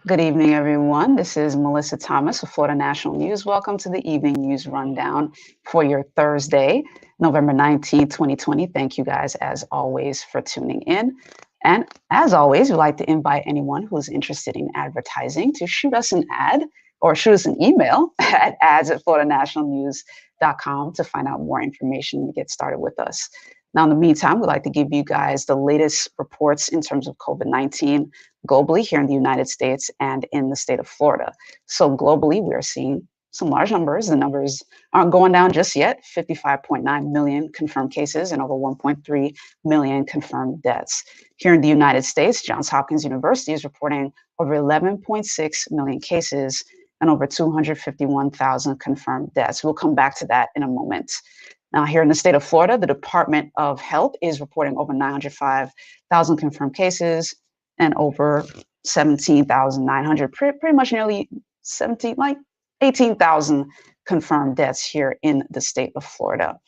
Good evening, everyone. This is Melissa Thomas of Florida National News. Welcome to the Evening News Rundown for your Thursday, November 19th, 2020. Thank you guys, as always, for tuning in. And as always, we'd like to invite anyone who's interested in advertising to shoot us an ad or shoot us an email at ads@floridanationalnews.com to find out more information and get started with us. Now, in the meantime, we'd like to give you guys the latest reports in terms of COVID-19 globally here in the United States and in the state of Florida. So globally, we are seeing some large numbers. The numbers aren't going down just yet. 55.9 million confirmed cases and over 1.3 million confirmed deaths. Here in the United States, Johns Hopkins University is reporting over 11.6 million cases and over 251,000 confirmed deaths. We'll come back to that in a moment. Now, here in the state of Florida, the Department of Health is reporting over 905,000 confirmed cases and over 17,900, pretty much nearly 18,000 confirmed deaths here in the state of Florida.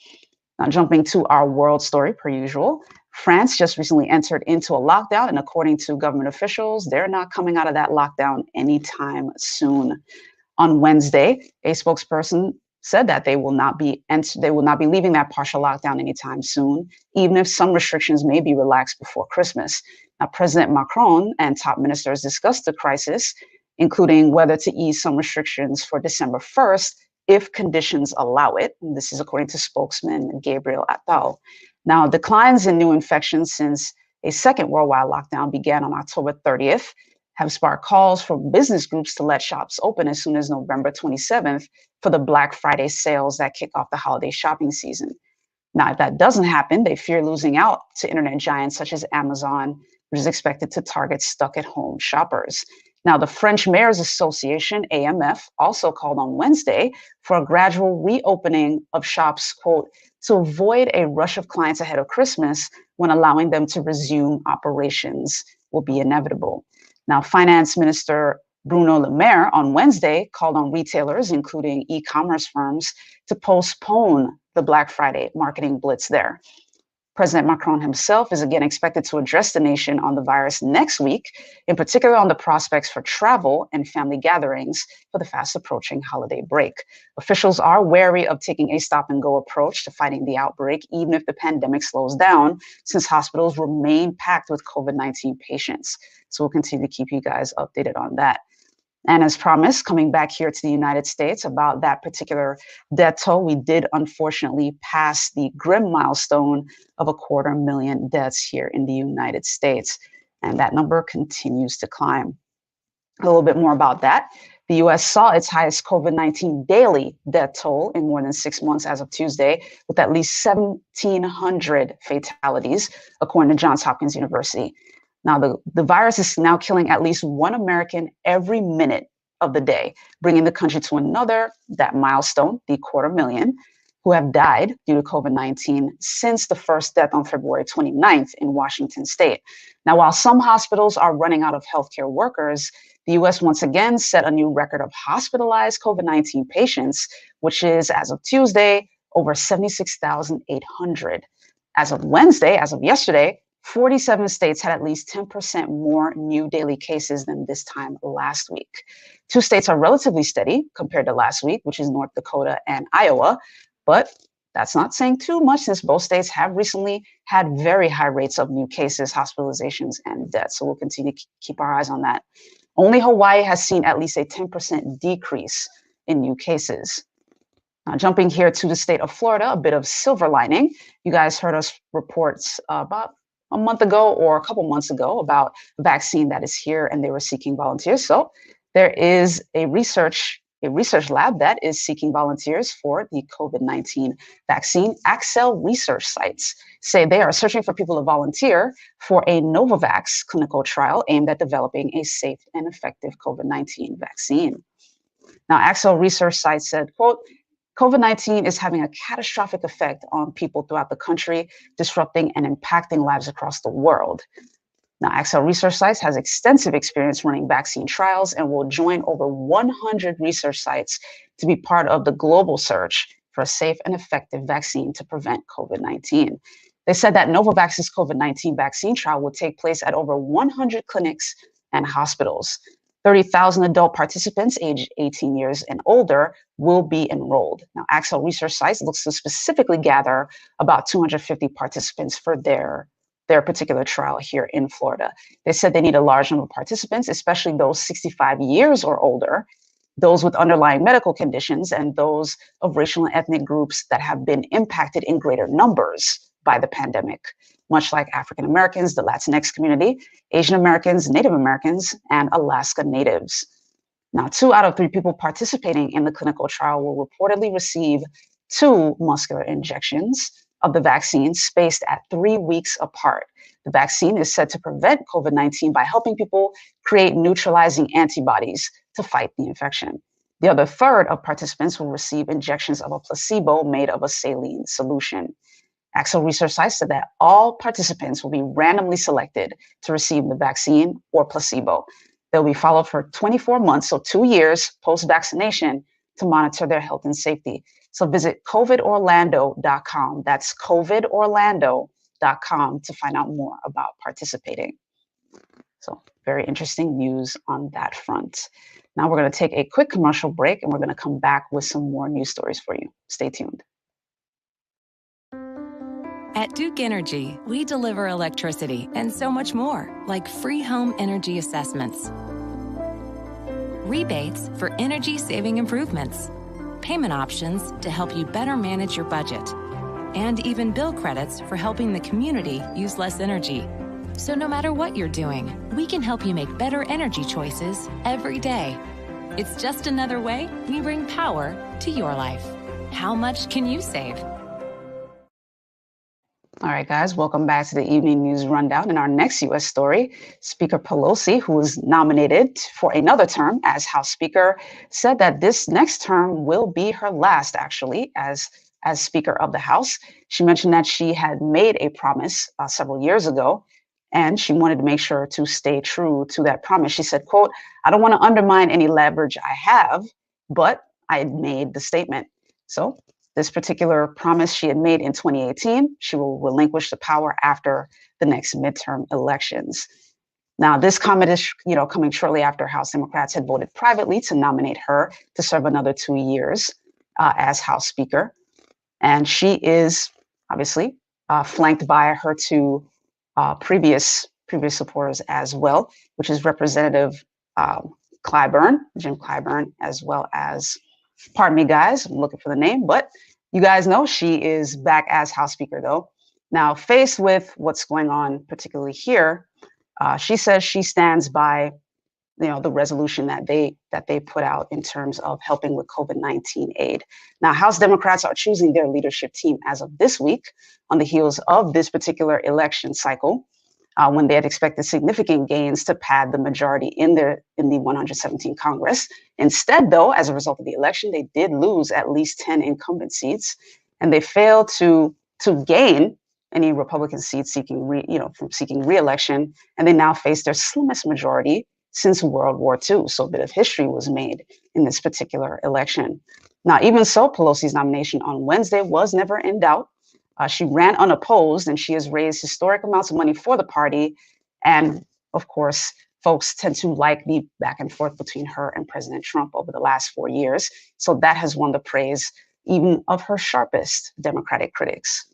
Now, jumping to our world story per usual, France just recently entered into a lockdown, and according to government officials, they're not coming out of that lockdown anytime soon. On Wednesday, a spokesperson said that they will not be leaving that partial lockdown anytime soon, even if some restrictions may be relaxed before Christmas. Now, President Macron and top ministers discussed the crisis, including whether to ease some restrictions for December 1st if conditions allow it. And this is according to spokesman Gabriel Attal. Now, declines in new infections since a second worldwide lockdown began on October 30th have sparked calls for business groups to let shops open as soon as November 27th for the Black Friday sales that kick off the holiday shopping season. Now, if that doesn't happen, they fear losing out to internet giants such as Amazon, which is expected to target stuck-at-home shoppers. Now, the French Mayors Association, AMF, also called on Wednesday for a gradual reopening of shops, quote, to avoid a rush of clients ahead of Christmas when allowing them to resume operations will be inevitable. Now, Finance Minister Bruno Le Maire on Wednesday called on retailers, including e-commerce firms, to postpone the Black Friday marketing blitz there. President Macron himself is again expected to address the nation on the virus next week, in particular on the prospects for travel and family gatherings for the fast approaching holiday break. Officials are wary of taking a stop-and-go approach to fighting the outbreak, even if the pandemic slows down, since hospitals remain packed with COVID-19 patients. So we'll continue to keep you guys updated on that. And as promised, coming back here to the United States about that particular death toll, we did unfortunately pass the grim milestone of 250,000 deaths here in the United States. And that number continues to climb. A little bit more about that. The US saw its highest COVID-19 daily death toll in more than 6 months as of Tuesday, with at least 1,700 fatalities, according to Johns Hopkins University. Now, the virus is now killing at least one American every minute of the day, bringing the country to that milestone, the 250,000, who have died due to COVID-19 since the first death on February 29th in Washington state. Now, while some hospitals are running out of healthcare workers, the US once again set a new record of hospitalized COVID-19 patients, which is, as of Tuesday, over 76,800. As of yesterday, 47 states had at least 10% more new daily cases than this time last week. 2 states are relatively steady compared to last week, which is North Dakota and Iowa, but that's not saying too much since both states have recently had very high rates of new cases, hospitalizations, and deaths. So we'll continue to keep our eyes on that. Only Hawaii has seen at least a 10% decrease in new cases. Now, jumping here to the state of Florida, a bit of silver lining. You guys heard us reports about a month ago or a couple months ago about a vaccine that is here, and they were seeking volunteers. So there is a research lab that is seeking volunteers for the COVID-19 vaccine. Axel research sites say they are searching for people to volunteer for a Novavax clinical trial aimed at developing a safe and effective COVID-19 vaccine. Now, Axel research sites said, quote, COVID-19 is having a catastrophic effect on people throughout the country, disrupting and impacting lives across the world. Now, Axel Research Sites has extensive experience running vaccine trials and will join over 100 research sites to be part of the global search for a safe and effective vaccine to prevent COVID-19. They said that Novavax's COVID-19 vaccine trial will take place at over 100 clinics and hospitals. 30,000 adult participants aged 18 years and older will be enrolled. Now, Axel Research Sites looks to specifically gather about 250 participants for their particular trial here in Florida. They said they need a large number of participants, especially those 65 years or older, those with underlying medical conditions, and those of racial and ethnic groups that have been impacted in greater numbers by the pandemic, much like African Americans, the Latinx community, Asian Americans, Native Americans, and Alaska Natives. Now, 2 out of 3 people participating in the clinical trial will reportedly receive 2 muscular injections of the vaccine spaced at 3 weeks apart. The vaccine is said to prevent COVID-19 by helping people create neutralizing antibodies to fight the infection. The other third of participants will receive injections of a placebo made of a saline solution. Axel Research Sites said that all participants will be randomly selected to receive the vaccine or placebo. They'll be followed for 24 months, so 2 years post-vaccination, to monitor their health and safety. So visit covidorlando.com. That's covidorlando.com to find out more about participating. So very interesting news on that front. Now we're going to take a quick commercial break and we're going to come back with some more news stories for you. Stay tuned. At Duke Energy, we deliver electricity and so much more, like free home energy assessments, rebates for energy-saving improvements, payment options to help you better manage your budget, and even bill credits for helping the community use less energy. So no matter what you're doing, we can help you make better energy choices every day. It's just another way we bring power to your life. How much can you save? All right, guys, welcome back to the Evening News Rundown. In our next U.S. story, Speaker Pelosi, who was nominated for another term as House Speaker, said that this next term will be her last, actually, as Speaker of the House. She mentioned that she had made a promise several years ago, and she wanted to make sure to stay true to that promise. She said, quote, "I don't want to undermine any leverage I have, but I made the statement." So this particular promise she had made in 2018, she will relinquish the power after the next midterm elections. Now, this comment is, coming shortly after House Democrats had voted privately to nominate her to serve another 2 years as House Speaker. And she is obviously flanked by her 2 previous supporters as well, which is Representative Jim Clyburn, as well as, pardon me, guys, I'm looking for the name, but you guys know she is back as House Speaker, though. Now, faced with what's going on, particularly here, she says she stands by, the resolution that they put out in terms of helping with COVID-19 aid. Now, House Democrats are choosing their leadership team as of this week on the heels of this particular election cycle, when they had expected significant gains to pad the majority in the 117 Congress. Instead, though, as a result of the election, they did lose at least 10 incumbent seats, and they failed to gain any Republican seats seeking re-election, and they now face their slimmest majority since World War II. So a bit of history was made in this particular election. Now, even so, Pelosi's nomination on Wednesday was never in doubt. She ran unopposed, and she has raised historic amounts of money for the party. And of course, folks tend to like the back and forth between her and President Trump over the last 4 years. So that has won the praise even of her sharpest Democratic critics.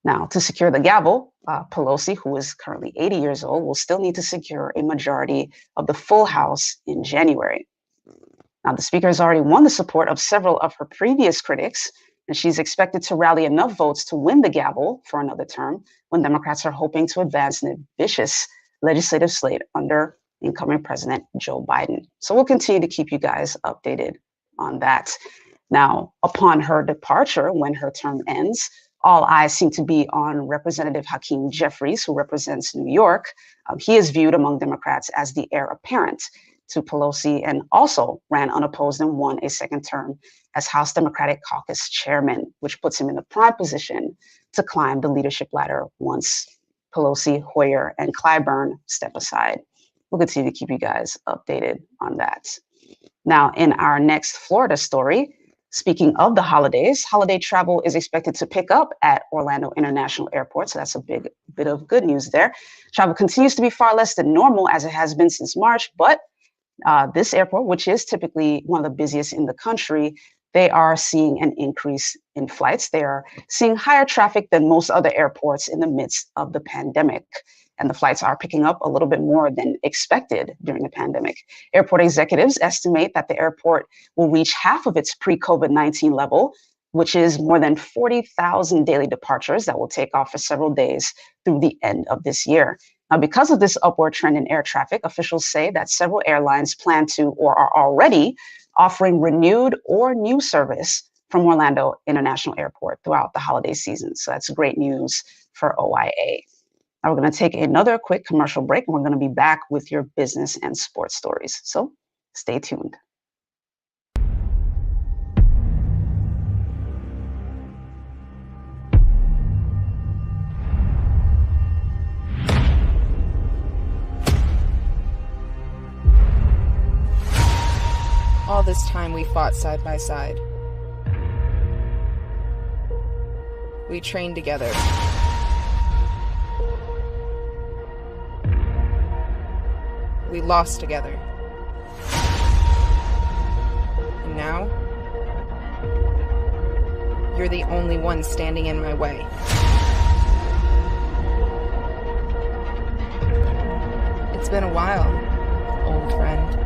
Now, to secure the gavel, Pelosi, who is currently 80 years old, will still need to secure a majority of the full House in January. Now, the Speaker has already won the support of several of her previous critics, and she's expected to rally enough votes to win the gavel for another term when Democrats are hoping to advance an ambitious legislative slate under incoming President Joe Biden. So we'll continue to keep you guys updated on that. Now, upon her departure, when her term ends, all eyes seem to be on Representative Hakeem Jeffries, who represents New York. He is viewed among Democrats as the heir apparent to Pelosi, and also ran unopposed and won a second term as House Democratic Caucus chairman, which puts him in the prime position to climb the leadership ladder once Pelosi, Hoyer, and Clyburn step aside. We'll continue to keep you guys updated on that. Now, in our next Florida story, speaking of the holidays, holiday travel is expected to pick up at Orlando International Airport. So that's a big bit of good news there. Travel continues to be far less than normal as it has been since March, but This airport, which is typically one of the busiest in the country, they are seeing an increase in flights. They are seeing higher traffic than most other airports in the midst of the pandemic. And the flights are picking up a little bit more than expected during the pandemic. Airport executives estimate that the airport will reach half of its pre-COVID-19 level, which is more than 40,000 daily departures that will take off for several days through the end of this year. Now, because of this upward trend in air traffic, officials say that several airlines plan to or are already offering renewed or new service from Orlando International Airport throughout the holiday season. So that's great news for OIA. Now we're going to take another quick commercial break, and we're going to be back with your business and sports stories. So stay tuned. All this time we fought side by side. We trained together. We lost together. And now, you're the only one standing in my way. It's been a while, old friend.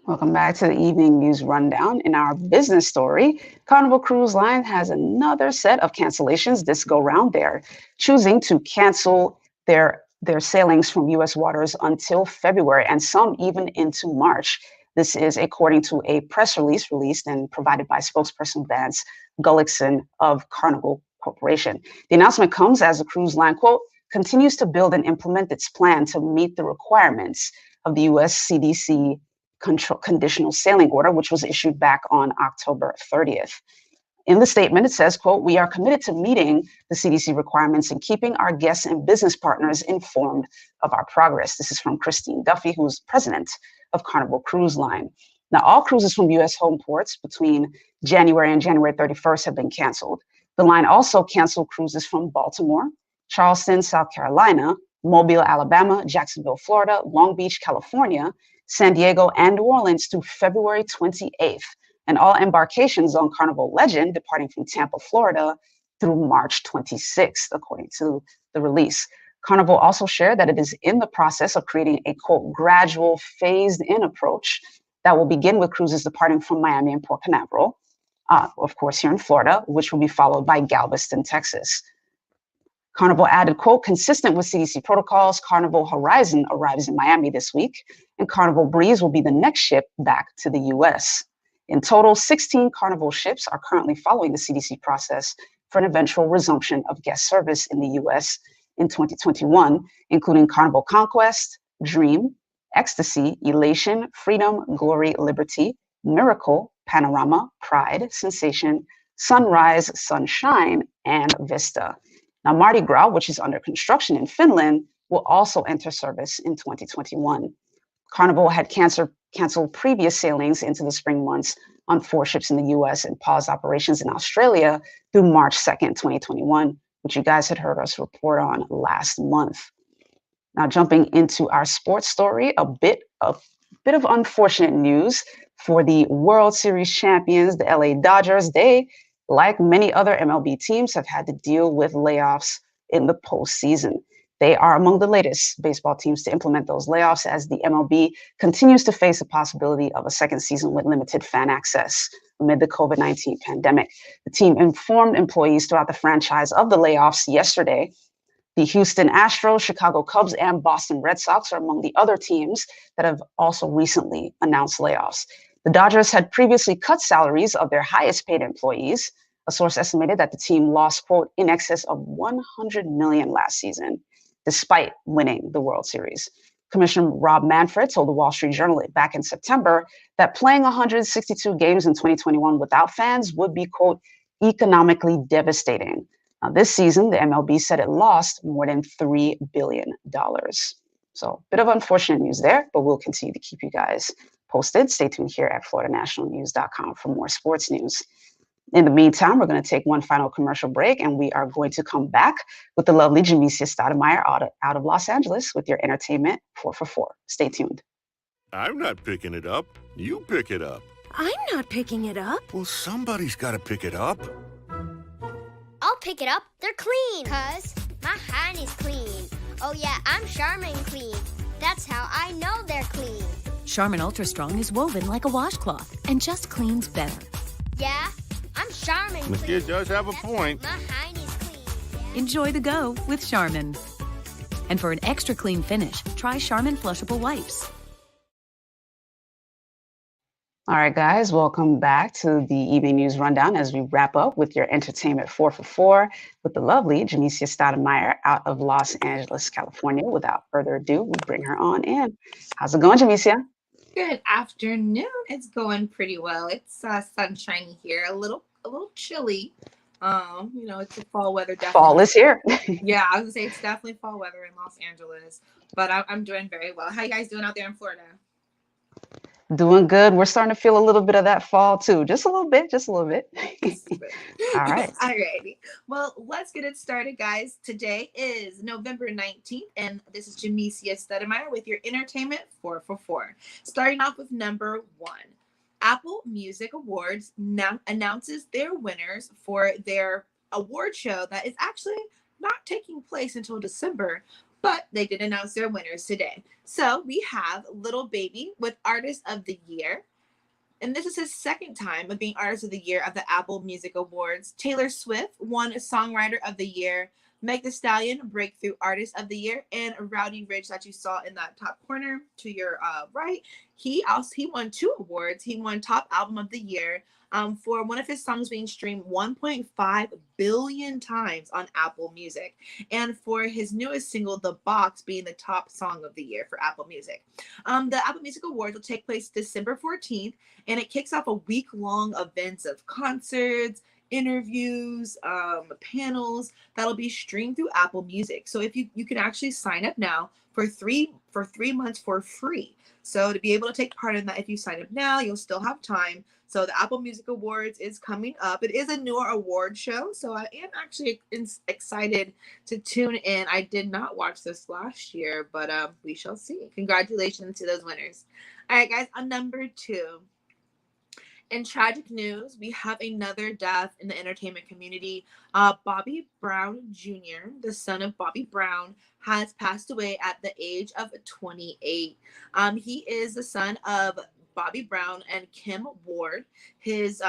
Welcome back to the evening news rundown. In our business story, Carnival Cruise Line has another set of cancellations this go round. They're choosing to cancel their sailings from U.S. waters until February, and some even into March. This is according to a press release released and provided by spokesperson Vance Gullickson of Carnival Corporation. The announcement comes as the cruise line, quote, continues to build and implement its plan to meet the requirements of the U.S. CDC conditional sailing order, which was issued back on October 30th. In the statement, it says, quote, we are committed to meeting the CDC requirements and keeping our guests and business partners informed of our progress. This is from Christine Duffy, who's president of Carnival Cruise Line. Now, all cruises from U.S. home ports between January and January 31st have been canceled. The line also canceled cruises from Baltimore, Charleston, South Carolina, Mobile, Alabama, Jacksonville, Florida, Long Beach, California, San Diego, and New Orleans through February 28th, and all embarkations on Carnival Legend departing from Tampa, Florida through March 26th, according to the release. Carnival also shared that it is in the process of creating a, quote, gradual phased-in approach that will begin with cruises departing from Miami and Port Canaveral, of course, here in Florida, which will be followed by Galveston, Texas. Carnival added, quote, consistent with CDC protocols, Carnival Horizon arrives in Miami this week, and Carnival Breeze will be the next ship back to the U.S. In total, 16 Carnival ships are currently following the CDC process for an eventual resumption of guest service in the U.S. in 2021, including Carnival Conquest, Dream, Ecstasy, Elation, Freedom, Glory, Liberty, Miracle, Panorama, Pride, Sensation, Sunrise, Sunshine, and Vista. Now, Mardi Gras, which is under construction in Finland, will also enter service in 2021. Carnival had canceled previous sailings into the spring months on 4 ships in the U.S. and paused operations in Australia through March 2nd, 2021, which you guys had heard us report on last month. Now, jumping into our sports story, a bit of unfortunate news for the World Series champions, the LA Dodgers. They, like many other MLB teams, have had to deal with layoffs in the postseason. They are among the latest baseball teams to implement those layoffs as the MLB continues to face the possibility of a second season with limited fan access amid the COVID-19 pandemic. The team informed employees throughout the franchise of the layoffs yesterday. The Houston Astros, Chicago Cubs, and Boston Red Sox are among the other teams that have also recently announced layoffs. The Dodgers had previously cut salaries of their highest paid employees. A source estimated that the team lost, quote, in excess of $100 million last season, despite winning the World Series. Commissioner Rob Manfred told the Wall Street Journal back in September that playing 162 games in 2021 without fans would be, quote, economically devastating. Now, this season, the MLB said it lost more than $3 billion. So a bit of unfortunate news there, but we'll continue to keep you guys posted. Stay tuned here at FloridaNationalNews.com for more sports news. In the meantime, we're going to take one final commercial break, and we are going to come back with the lovely Jamecia Stoudemire out of Los Angeles with your entertainment 4 for 4. Stay tuned. I'm not picking it up. You pick it up. I'm not picking it up. Well, somebody's got to pick it up. I'll pick it up. They're clean. 'Cause my hand is clean. Oh yeah, I'm Charmin Clean. That's how I know they're clean. Charmin Ultra Strong is woven like a washcloth and just cleans better. Yeah, I'm Charmin Clean. The kid does have a That's point. My hand is clean. Yeah. Enjoy the go with Charmin. And for an extra clean finish, try Charmin Flushable Wipes. All right, guys, welcome back to the evening news rundown as we wrap up with your entertainment 4 for 4 with the lovely Jamecia Stoudemire out of Los Angeles, California. Without further ado, we bring her on in. How's it going, Jamecia? Good afternoon. It's going pretty well. It's sunshiny here, a little chilly. It's a fall weather. Definitely. Fall is here. Yeah, I was gonna say it's definitely fall weather in Los Angeles, but I'm doing very well. How you guys doing out there in Florida? Doing good. We're starting to feel a little bit of that fall too. Just a little bit. All right. Alrighty. Well, let's get it started, guys. Today is November 19th, and this is Jamecia Stoudemire with your entertainment 4 for 4. Starting off with number 1. Apple Music Awards now announces their winners for their award show that is actually not taking place until December, but they did announce their winners today. So we have Lil Baby with Artist of the Year. And this is his second time of being Artist of the Year of the Apple Music Awards. Taylor Swift won Songwriter of the Year. Meg Thee Stallion, Breakthrough Artist of the Year. And Rowdy Ridge that you saw in that top corner to your right. He won 2 awards. He won Top Album of the Year for one of his songs being streamed 1.5 billion times on Apple Music, and for his newest single, The Box, being the top song of the year for Apple Music. The Apple Music Awards will take place December 14th, and it kicks off a week-long events of concerts, interviews, panels that'll be streamed through Apple Music. So if you can actually sign up now for 3 months for free. So to be able to take part in that, if you sign up now, you'll still have time. So the Apple Music Awards is coming up. It is a newer award show, so I am actually excited to tune in. I did not watch this last year, but we shall see. Congratulations to those winners. All right, guys, on number 2. In tragic news, we have another death in the entertainment community. Bobby Brown Jr., the son of Bobby Brown, has passed away at the age of 28. He is the son of Bobby Brown and Kim Ward. His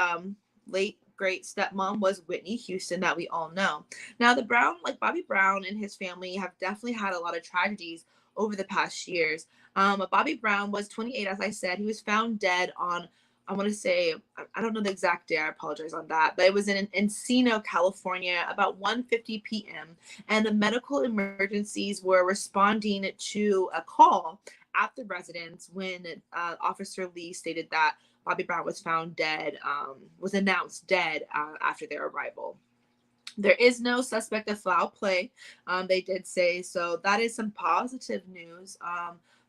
late great stepmom was Whitney Houston, that we all know. Now, Bobby Brown and his family have definitely had a lot of tragedies over the past years. Bobby Brown was 28, as I said. He was found dead on, I want to say, I don't know the exact day, I apologize on that, but it was in Encino, California, about 1:50 p.m. And the medical emergencies were responding to a call at the residence when Officer Lee stated that Bobby Brown was found dead, was announced dead after their arrival. There is no suspect of foul play, they did say, so that is some positive news.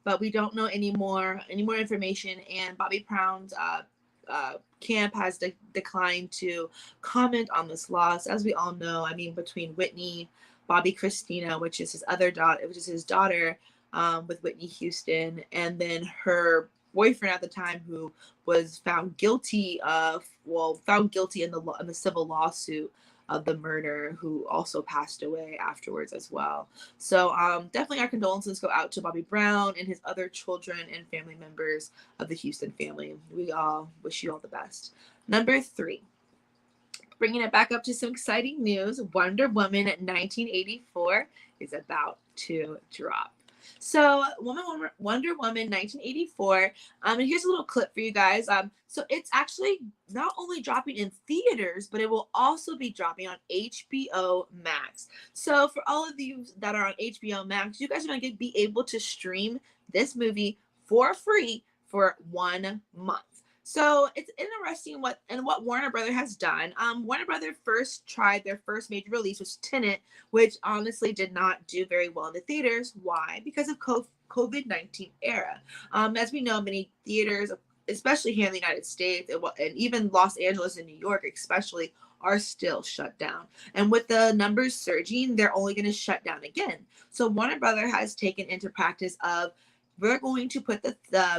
But we don't know any more information, and Bobby Brown's camp has declined to comment on this loss. As we all know, I mean, between Whitney, Bobby Christina, which is his daughter, with Whitney Houston, and then her boyfriend at the time, who was found guilty in the civil lawsuit of the murder, who also passed away afterwards as well. So definitely our condolences go out to Bobby Brown and his other children and family members of the Houston family. We all wish you all the best. Number 3, bringing it back up to some exciting news, Wonder Woman 1984 is about to drop. So Wonder Woman 1984, and here's a little clip for you guys. So it's actually not only dropping in theaters, but it will also be dropping on HBO Max. So for all of you that are on HBO Max, you guys are going to be able to stream this movie for free for 1 month. So it's interesting what Warner Brother has done. Warner Brother tried their first major release, was Tenet, which honestly did not do very well in the theaters. Why? Because of COVID-19 era. As we know, many theaters especially here in the United States, and even Los Angeles and New York especially, are still shut down. And with the numbers surging, they're only going to shut down again. So Warner Brother has taken into practice of, we're going to put the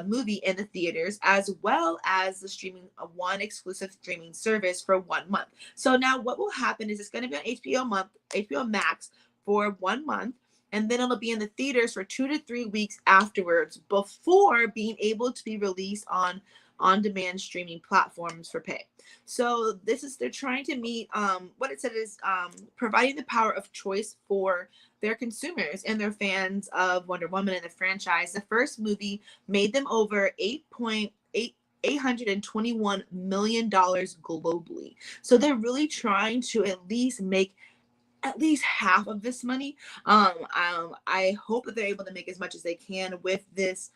movie in the theaters as well as the streaming, one exclusive streaming service for 1 month. So now what will happen is it's going to be on HBO Max for 1 month, and then it'll be in the theaters for 2 to 3 weeks afterwards before being able to be released on on-demand streaming platforms for pay. So they're trying to meet what it said is providing the power of choice for their consumers and their fans of Wonder Woman and the franchise. The first movie made them over $821 million globally. So they're really trying to at least make at least half of this money. I hope that they're able to make as much as they can with this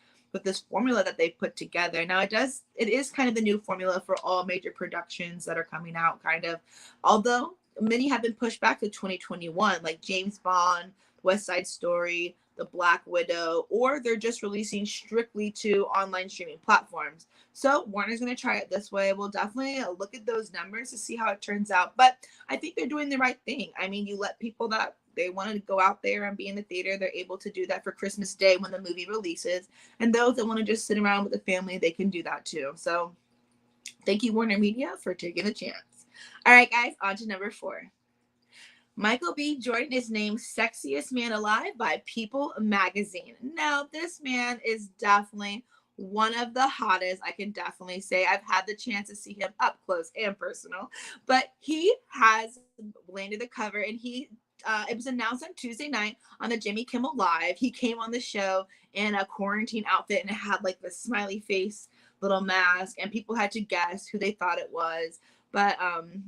formula that they put together. Now it is kind of the new formula for all major productions that are coming out, kind of, although many have been pushed back to 2021, like James Bond, West Side Story, The Black Widow, or they're just releasing strictly to online streaming platforms. So Warner's going to try it this way. We'll definitely look at those numbers to see how it turns out. But I think they're doing the right thing. I mean, you let people that they want to go out there and be in the theater, they're able to do that for Christmas Day when the movie releases. And those that want to just sit around with the family, they can do that too. So thank you, Warner Media, for taking a chance. All right, guys, on to number 4. Michael B. Jordan is named Sexiest Man Alive by People magazine. Now, this man is definitely one of the hottest, I can definitely say. I've had the chance to see him up close and personal, but he has landed the cover, and it was announced on Tuesday night on the Jimmy Kimmel Live. He came on the show in a quarantine outfit, and it had like the smiley face little mask, and people had to guess who they thought it was. But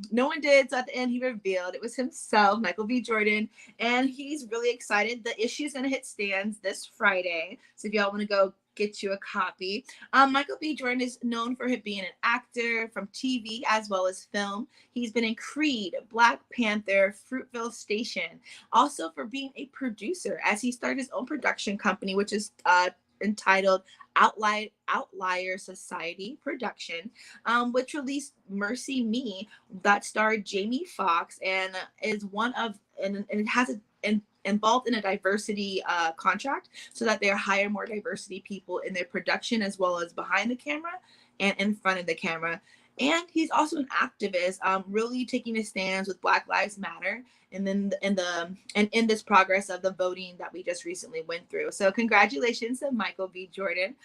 no one did. So at the end, he revealed it was himself, Michael B. Jordan, and he's really excited. The issue is going to hit stands this Friday. So if y'all want to go get you a copy. Michael B. Jordan is known for being an actor from TV as well as film. He's been in Creed, Black Panther, Fruitvale Station. Also for being a producer, as he started his own production company, which is entitled Outlier Society Production, which released Mercy Me, that starred Jamie Foxx, and is and it has involved in a diversity contract, so that they hire more diversity people in their production as well as behind the camera and in front of the camera. And he's also an activist, really taking his stands with Black Lives Matter, and then in this progress of the voting that we just recently went through. So congratulations to Michael B. Jordan.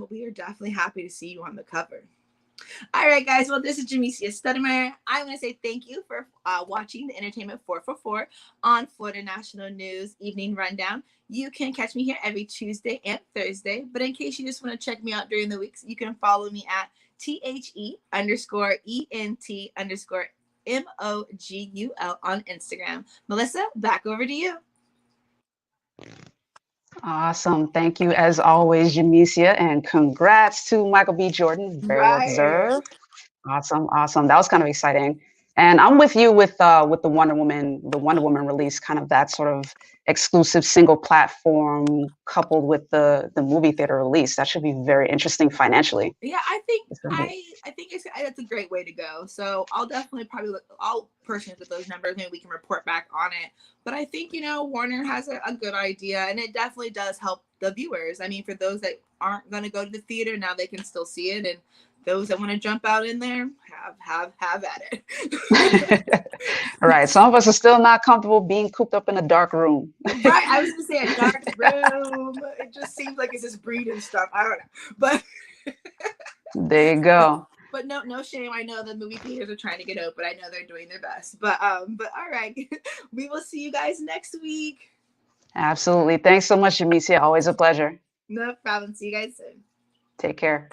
We are definitely happy to see you on the cover. All right, guys. Well, this is Jamecia Studdemeyer. I want to say thank you for watching the Entertainment 444 on Florida National News Evening Rundown. You can catch me here every Tuesday and Thursday. But in case you just want to check me out during the weeks, you can follow me at THE_ENT_MOGUL on Instagram. Melissa, back over to you. Awesome. Thank you, as always, Jamecia, and congrats to Michael B. Jordan. Very well deserved. Awesome. That was kind of exciting. And I'm with you with the Wonder Woman release, kind of that sort of exclusive single platform coupled with the movie theater release. That should be very interesting financially. Yeah, I think that's a great way to go. So I'll definitely I'll personally look at those numbers. Maybe we can report back on it. But I think, Warner has a good idea, and it definitely does help the viewers. I mean, for those that aren't going to go to the theater, now they can still see it, and those that want to jump out in there, have at it. Right. Some of us are still not comfortable being cooped up in a dark room. Right. I was going to say a dark room. It just seems like it's just breeding stuff. I don't know. But there you go. But no shame. I know the movie theaters are trying to get open. I know they're doing their best. But all right. We will see you guys next week. Absolutely. Thanks so much, Jamecia. Always a pleasure. No problem. See you guys soon. Take care.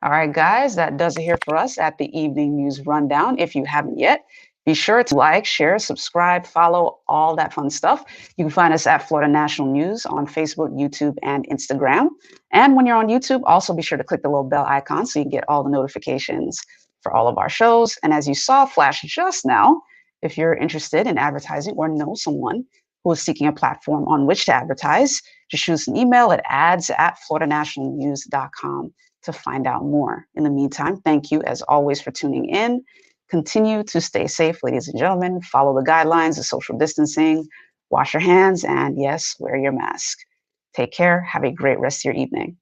All right, guys, that does it here for us at the Evening News Rundown. If you haven't yet, be sure to like, share, subscribe, follow, all that fun stuff. You can find us at Florida National News on Facebook, YouTube, and Instagram. And when you're on YouTube, also be sure to click the little bell icon so you can get all the notifications for all of our shows. And as you saw flash just now, if you're interested in advertising or know someone who is seeking a platform on which to advertise, just shoot us an email at ads@floridanationalnews.com. to find out more. In the meantime, thank you as always for tuning in. Continue to stay safe, ladies and gentlemen. Follow the guidelines of social distancing, wash your hands, and yes, wear your mask. Take care. Have a great rest of your evening.